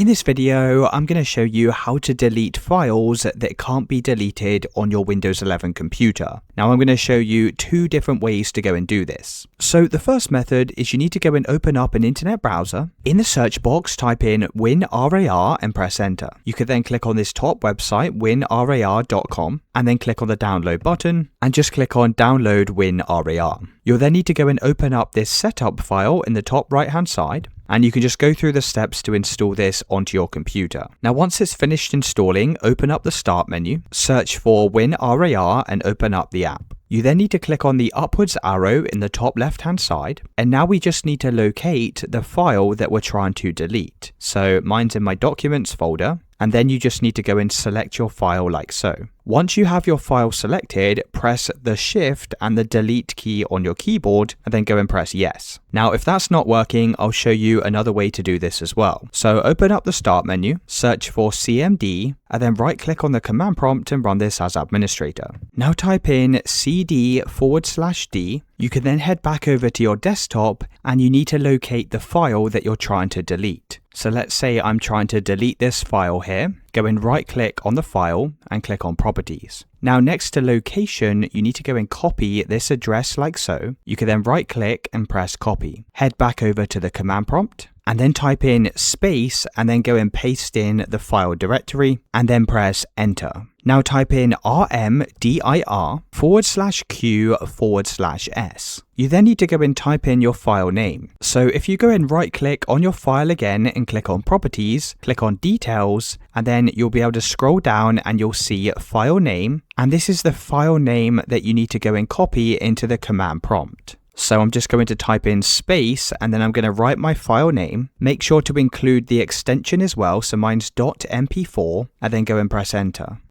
In this video, I'm going to show you how to delete files that can't be deleted on your Windows 11 computer. Now I'm going to show you two different ways to go and do this. So the first method is you need to go and open up an internet browser. In the search box, type in WinRAR and press enter. You could then click on this top website, winrar.com, and then click on the download button and just click on download WinRAR. You'll then need to go and open up this setup file in the top right hand side, and you can just go through the steps to install this onto your computer. Now once it's finished installing, open up the start menu, search for WinRAR and open up the app. You then need to click on the upwards arrow in the top left hand side, and now we just need to locate the file that we're trying to delete. So mine's in my documents folder, and then you just need to go and select your file like so. Once you have your file selected, press the Shift and the Delete key on your keyboard and then go and press Yes. Now if that's not working, I'll show you another way to do this as well. So open up the Start menu, search for CMD, and then right click on the command prompt and run this as administrator. Now type in cd/d. You can then head back over to your desktop and you need to locate the file that you're trying to delete. So let's say I'm trying to delete this file here. Go and right click on the file and click on properties. Now next to location, you need to go and copy this address like so. You can then right click and press copy. Head back over to the command prompt and then type in space and then go and paste in the file directory and then press enter. Now type in rmdir/q/s. You then need to go and type in your file name. So if you go and right click on your file again and click on properties, click on details, and then you'll be able to scroll down and you'll see file name. And this is the file name that you need to go and copy into the command prompt. So I'm just going to type in space and then I'm going to write my file name. Make sure to include the extension as well. So mine's .mp4 and then go and press enter.